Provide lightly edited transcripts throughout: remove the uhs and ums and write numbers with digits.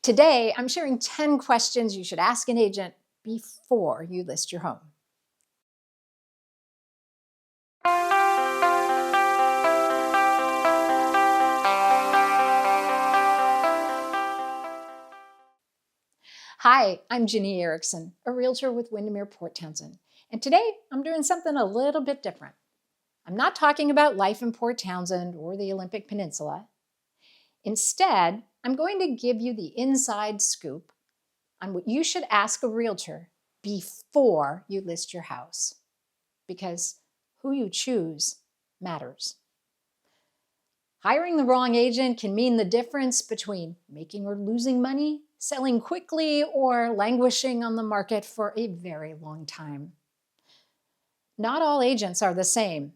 Today, I'm sharing 10 questions you should ask an agent before you list your home. Hi, I'm Ginny Erickson, a realtor with Windermere Port Townsend. And today, I'm doing something a little bit different. I'm not talking about life in Port Townsend or the Olympic Peninsula. Instead, I'm going to give you the inside scoop on what you should ask a realtor before you list your house. Because who you choose matters. Hiring the wrong agent can mean the difference between making or losing money, selling quickly, or languishing on the market for a very long time. Not all agents are the same.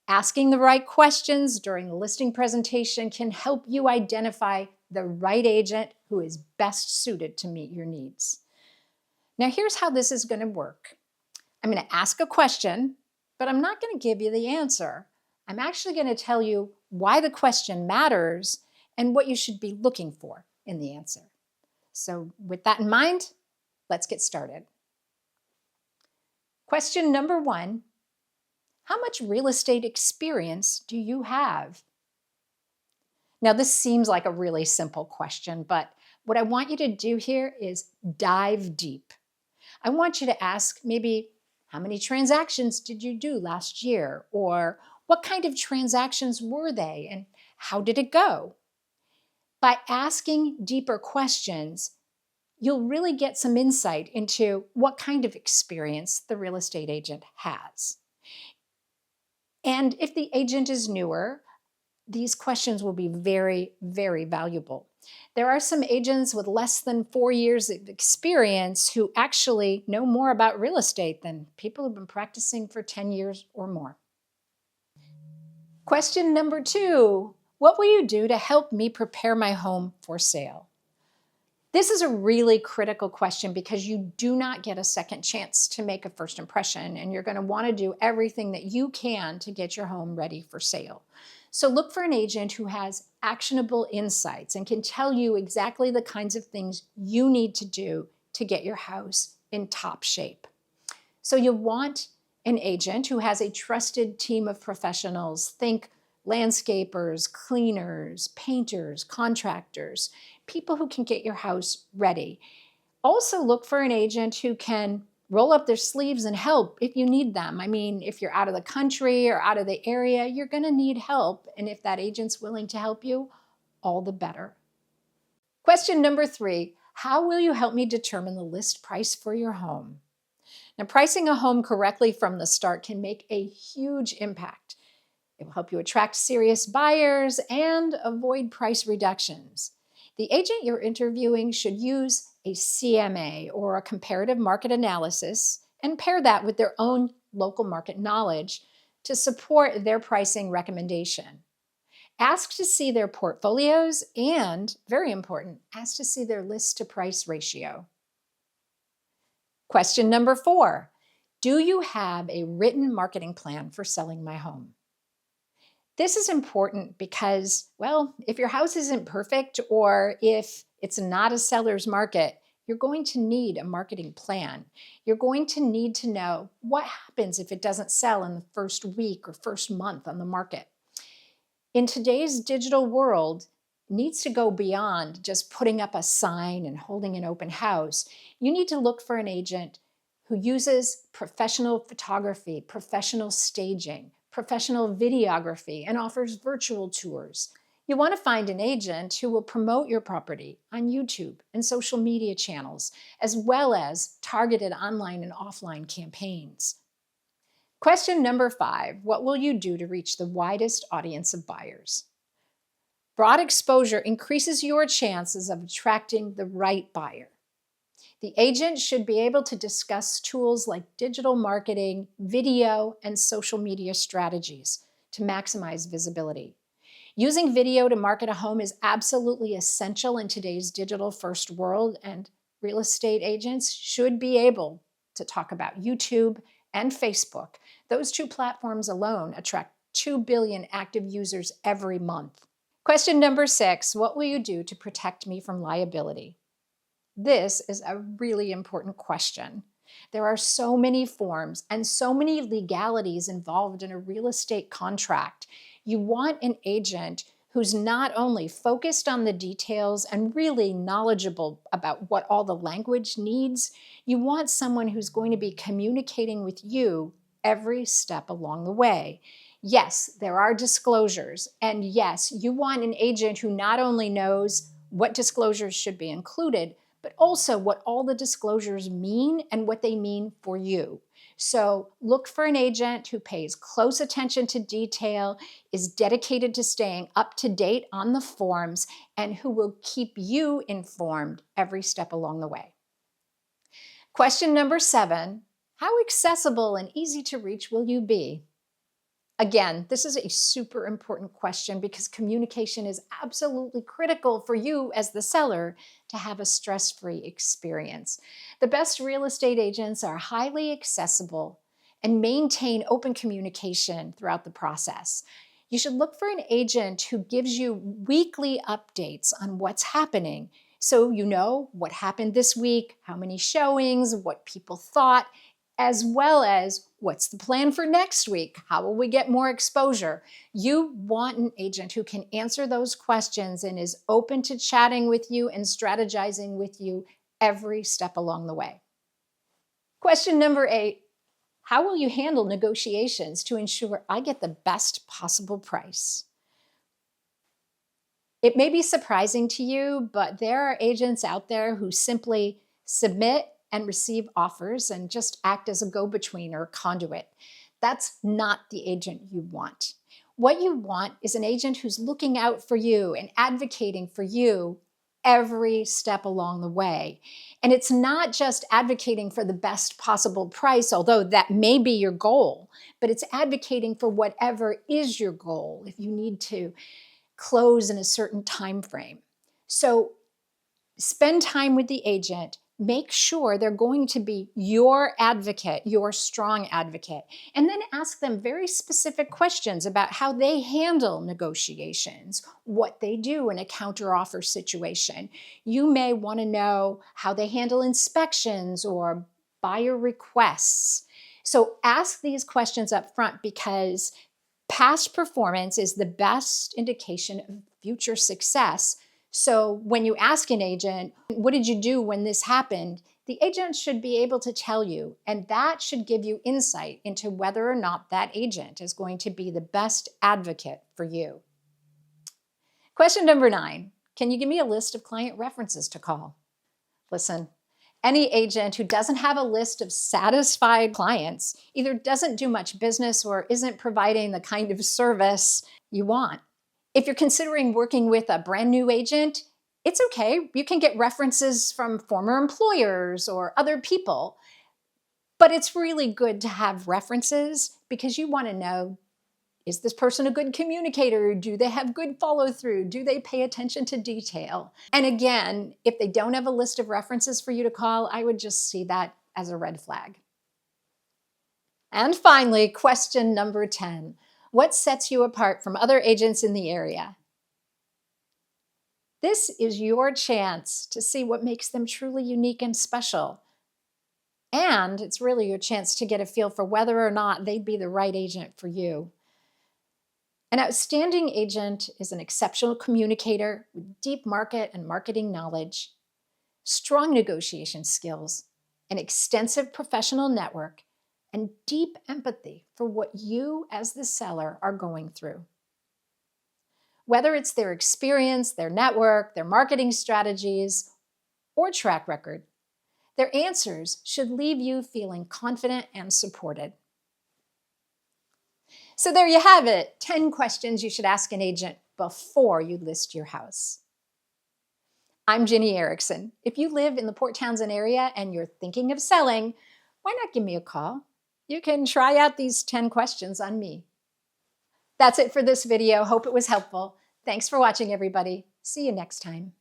Asking the right questions during the listing presentation can help you identify the right agent who is best suited to meet your needs. Now, here's how this is going to work. I'm going to ask a question, but I'm not going to give you the answer. I'm actually going to tell you why the question matters and what you should be looking for in the answer. So with that in mind, let's get started. Question number 1, how much real estate experience do you have? Now, this seems like a really simple question, but what I want you to do here is dive deep. I want you to ask maybe, how many transactions did you do last year? Or what kind of transactions were they and how did it go? By asking deeper questions, you'll really get some insight into what kind of experience the real estate agent has. And if the agent is newer, these questions will be very, very valuable. There are some agents with less than 4 years of experience who actually know more about real estate than people who've been practicing for 10 years or more. Question number 2, what will you do to help me prepare my home for sale? This is a really critical question because you do not get a second chance to make a first impression, and you're going to want to do everything that you can to get your home ready for sale. So look for an agent who has actionable insights and can tell you exactly the kinds of things you need to do to get your house in top shape. So you'll want an agent who has a trusted team of professionals. Think landscapers, cleaners, painters, contractors, people who can get your house ready. Also look for an agent who can roll up their sleeves and help if you need them. I mean, if you're out of the country or out of the area, you're going to need help. And if that agent's willing to help you, all the better. Question number 3, how will you help me determine the list price for your home? Now, pricing a home correctly from the start can make a huge impact. It will help you attract serious buyers and avoid price reductions. The agent you're interviewing should use a CMA or a comparative market analysis and pair that with their own local market knowledge to support their pricing recommendation. Ask to see their portfolios and, very important, ask to see their list to price ratio. Question number 4, do you have a written marketing plan for selling my home? This is important because, well, if your house isn't perfect or if it's not a seller's market, you're going to need a marketing plan. You're going to need to know what happens if it doesn't sell in the first week or first month on the market. In today's digital world, it needs to go beyond just putting up a sign and holding an open house. You need to look for an agent who uses professional photography, professional staging, professional videography, and offers virtual tours. You want to find an agent who will promote your property on YouTube and social media channels, as well as targeted online and offline campaigns. Question number 5, what will you do to reach the widest audience of buyers? Broad exposure increases your chances of attracting the right buyer. The agent should be able to discuss tools like digital marketing, video, and social media strategies to maximize visibility. Using video to market a home is absolutely essential in today's digital-first world, and real estate agents should be able to talk about YouTube and Facebook. Those 2 platforms alone attract 2 billion active users every month. Question number 6, what will you do to protect me from liability? This is a really important question. There are so many forms and so many legalities involved in a real estate contract. You want an agent who's not only focused on the details and really knowledgeable about what all the language needs, you want someone who's going to be communicating with you every step along the way. Yes, there are disclosures, and yes, you want an agent who not only knows what disclosures should be included, but also what all the disclosures mean and what they mean for you. So look for an agent who pays close attention to detail, is dedicated to staying up to date on the forms, and who will keep you informed every step along the way. Question number 7, how accessible and easy to reach will you be? Again, this is a super important question because communication is absolutely critical for you as the seller to have a stress-free experience. The best real estate agents are highly accessible and maintain open communication throughout the process. You should look for an agent who gives you weekly updates on what's happening, so you know what happened this week, how many showings, what people thought, as well as what's the plan for next week? How will we get more exposure? You want an agent who can answer those questions and is open to chatting with you and strategizing with you every step along the way. Question number 8, how will you handle negotiations to ensure I get the best possible price? It may be surprising to you, but there are agents out there who simply submit and receive offers and just act as a go-between or conduit. That's not the agent you want. What you want is an agent who's looking out for you and advocating for you every step along the way. And it's not just advocating for the best possible price, although that may be your goal, but it's advocating for whatever is your goal if you need to close in a certain time frame. So spend time with the agent. Make sure they're going to be your advocate, your strong advocate, and then ask them very specific questions about how they handle negotiations, what they do in a counteroffer situation. You may want to know how they handle inspections or buyer requests. So ask these questions up front because past performance is the best indication of future success. So when you ask an agent, what did you do when this happened? The agent should be able to tell you, and that should give you insight into whether or not that agent is going to be the best advocate for you. Question number 9, can you give me a list of client references to call? Listen, any agent who doesn't have a list of satisfied clients either doesn't do much business or isn't providing the kind of service you want. If you're considering working with a brand new agent, it's okay. You can get references from former employers or other people. But it's really good to have references because you want to know, is this person a good communicator? Do they have good follow through? Do they pay attention to detail? And again, if they don't have a list of references for you to call, I would just see that as a red flag. And finally, question number 10. What sets you apart from other agents in the area? This is your chance to see what makes them truly unique and special. And it's really your chance to get a feel for whether or not they'd be the right agent for you. An outstanding agent is an exceptional communicator with deep market and marketing knowledge, strong negotiation skills, an extensive professional network, and deep empathy for what you as the seller are going through. Whether it's their experience, their network, their marketing strategies, or track record, their answers should leave you feeling confident and supported. So there you have it, 10 questions you should ask an agent before you list your house. I'm Ginny Erickson. If you live in the Port Townsend area and you're thinking of selling, why not give me a call? You can try out these 10 questions on me. That's it for this video. Hope it was helpful. Thanks for watching, everybody. See you next time.